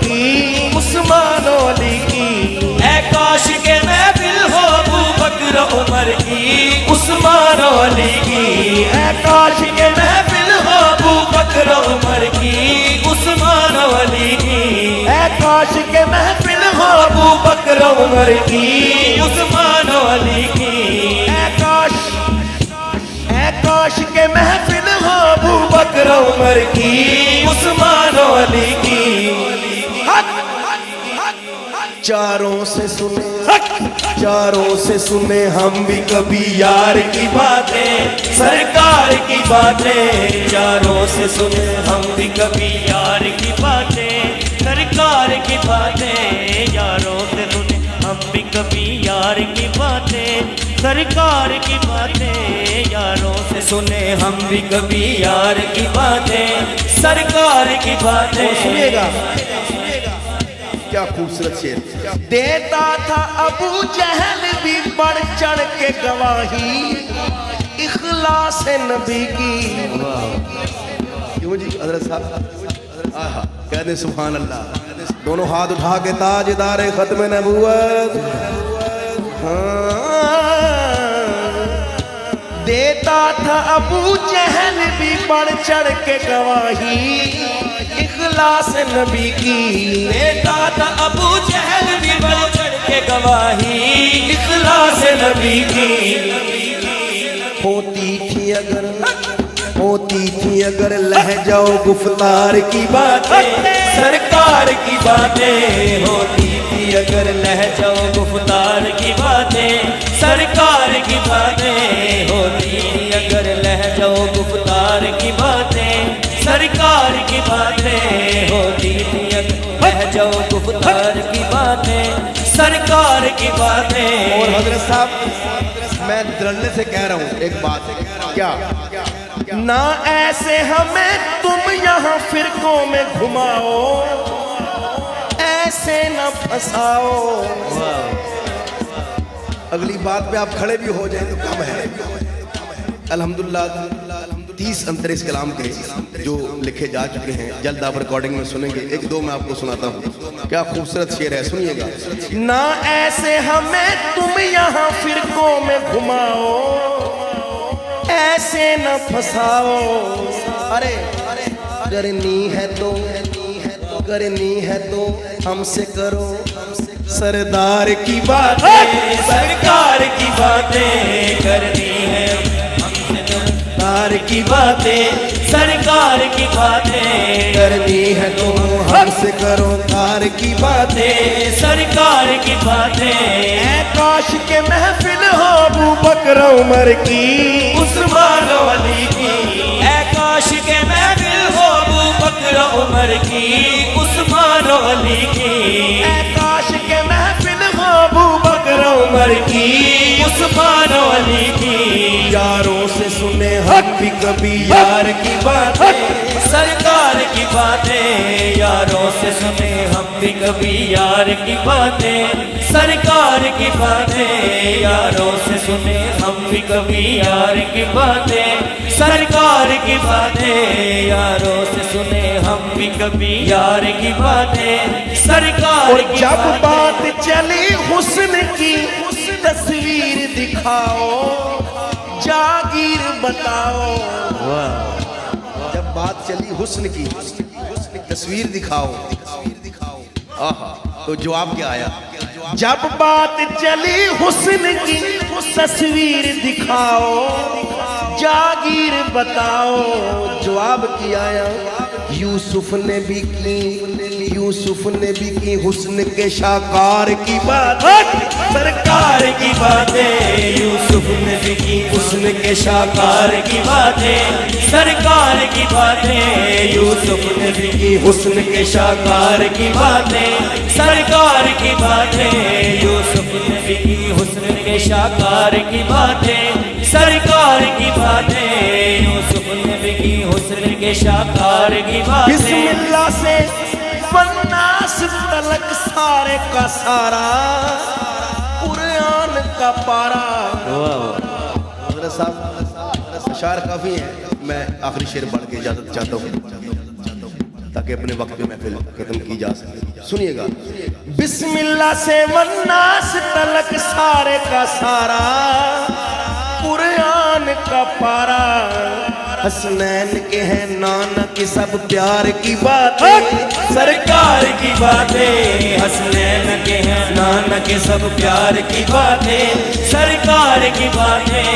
کی عثمان و علی کی اے کاش کے محفل ہو ابو بکر عمر کی عثمان و علی کی اے کاش کے محفل ہو ابو بکر عمر کی عثمان و علی کی اے کاش کے محفل ہو ابو بکر عمر کی عثمان و علی کی اے کاش کے محفل ہو ابو بکر عمر کی عثمان و علی کی چاروں سے سنے ہم بھی کبھی یار کی باتیں سرکار کی باتیں چاروں سے سنے ہم بھی کبھی یار کی باتیں سرکار کی باتیں یاروں سے سنے ہم بھی کبھی یار کی باتیں سرکار کی باتیں یاروں سے سنے ہم بھی کبھی یار کی باتیں سرکار کی باتیں سنیے گا کیا خوبصورت شعر دیتا تھا ابو جہل بھی بڑھ چڑھ کے گواہی اخلاص نبی کی کیوں جی حضرت صاحب آہا کہنے سبحان اللہ دونوں ہاتھ اٹھا کے تاجدار ختم نبوت دیتا تھا ابو جہل بھی بڑھ چڑھ کے گواہی اخلاص نبی کی دیتا تھا ابو جہل بھی بڑھ چڑھ کے گواہی اخلاص نبی کی ہوتی تھی اگر لہجہ و گفتار کی باتیں سرکار کی باتیں ہوتی تھی اگر لہجہ و گفتار کی باتیں سرکار کی باتیں ہوتی تھی اگر لہجہ و گفتار کی باتیں سرکار کی باتیں ہوتی تھی اگر لہجہ و گفتار کی باتیں سرکار کی باتیں اور حضرت صاحب میں دلنے سے کہہ رہا ہوں ایک بات کیا نہ ایسے ہمیں تم یہاں فرقوں میں گھماؤ ایسے نہ پھنساؤ اگلی بات پہ آپ کھڑے بھی ہو جائیں تو کم ہے الحمدللہ 30 انتر اس کلام کے جو لکھے جا چکے ہیں جلد آپ ریکارڈنگ میں سنیں گے ایک دو میں آپ کو سناتا ہوں کیا خوبصورت شعر ہے سنیے گا نہ ایسے ہمیں تم یہاں فرقوں میں گھماؤ ایسے نہ پھنساؤ ارے کرنی ہے تو ہم سے کرو سردار کی باتیں سرکار کی باتیں کرنی ہے ہم سے سرکار کی باتیں سرکار کی باتیں کرنی ہے تو ہم سے کرو تار کی باتیں سرکار کی باتیں اے کاش کے محفل ہو ابو بکر عمر کی عثمان و علی کی اے کاش کے محفل ہو ابو بکر عمر کی عثمان و علی کی اے کاش کے محفل ہو ابو بکر عمر کی عثمان و علی کی یاروں سے سنے ہم بھی کبھی یار کی باتیں سرکار کی باتیں یاروں سے سنے ہم بھی کبھی یار کی باتیں سرکار کی باتیں یاروں سے سنے ہم بھی کبھی یار کی باتیں سرکار کی باتیں یاروں سے سنے ہم بھی کبھی یار کی باتیں سرکار اور کی جب باتیں بات چلی حسن کی تصویر دکھاؤ جاگیر بتاؤ جب بات چلی حسن کی تصویر دکھاؤ آہا تو جواب کیا آیا جب بات چلی حسن کی تصویر دکھاؤ جاگیر بتاؤ جواب کیا آیا یوسف نے بھی کی حسن کے شاکار کی بات سرکار کی باتیں یوسف نے بھی کی حسن کے شاکار کی باتیں سرکار کی باتیں یوسف نے بھی کی حسن کے شاکار کی باتیں سرکار کی باتیں یوسف نے بھی کی حسن کے شاکار کی باتیں سرکار کی باتیں یوسف نے بھی کی حسن کے شاکار کی باتیں بسم اللہ سے والناس تلک سارے کا سارا قرآن کا پارا حضرت صاحب اشعار کافی ہیں میں آخری شعر پڑھ کے اجازت چاہتا ہوں تاکہ تاکہ اپنے وقت پہ محفل ختم کی جا سکے. سنیے گا. بسم اللہ سے والناس تلک سارے کا سارا قرآن کا پارا حسنین کے ہیں نانا کی سب پیار کی باتیں سرکار کی باتیں حسنین کے ہیں نانا کے سب پیار کی باتیں سرکار کی باتیں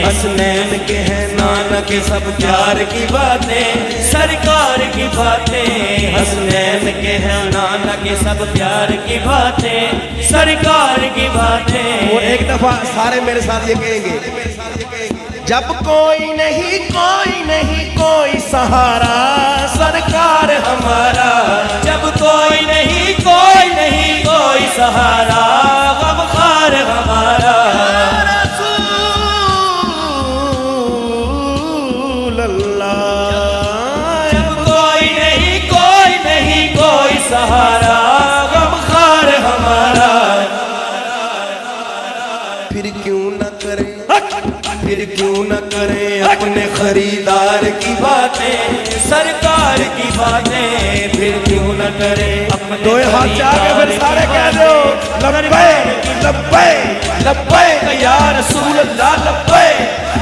حسنین کے ہیں نانا کے سب پیار کی باتیں سرکار کی باتیں حسنین کے ہیں نانا کے سب پیار کی باتیں سرکار کی باتیں. وہ ایک دفعہ سارے میرے ساتھ یہ کہیں گے. جب کوئی نہیں کوئی سہارا سرکار ہمارا جب کوئی نہیں کوئی سہارا غمخوار ہمارا رسول اللہ. جب کوئی نہیں کوئی سہارا غمخوار ہمارا. پھر کیوں نہ کریں اپنے خریدار کی باتیں سرکار کی باتیں پھر کیوں نہ کریں اپنے دو ہاتھ سے آگے پھر سارے کہہ دو لبیک لبیک لبیک یا رسول اللہ لبیک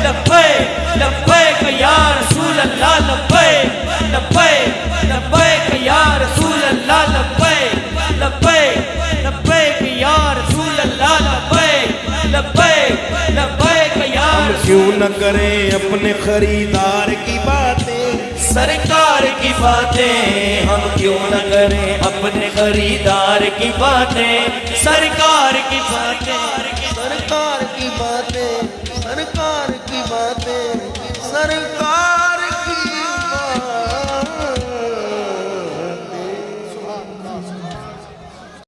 لبیک لبیک یا رسول اللہ لبیک لبیک لبیک یا رسول اللہ لبیک لبیک لبیک یا رسول اللہ لبیک لبیک لبیک یا کیوں نہ کریں اپنے خریدار کی باتیں سرکار کی باتیں ہم کیوں نہ کریں اپنے خریدار کی باتیں سرکار کی باتیں سرکار کی باتیں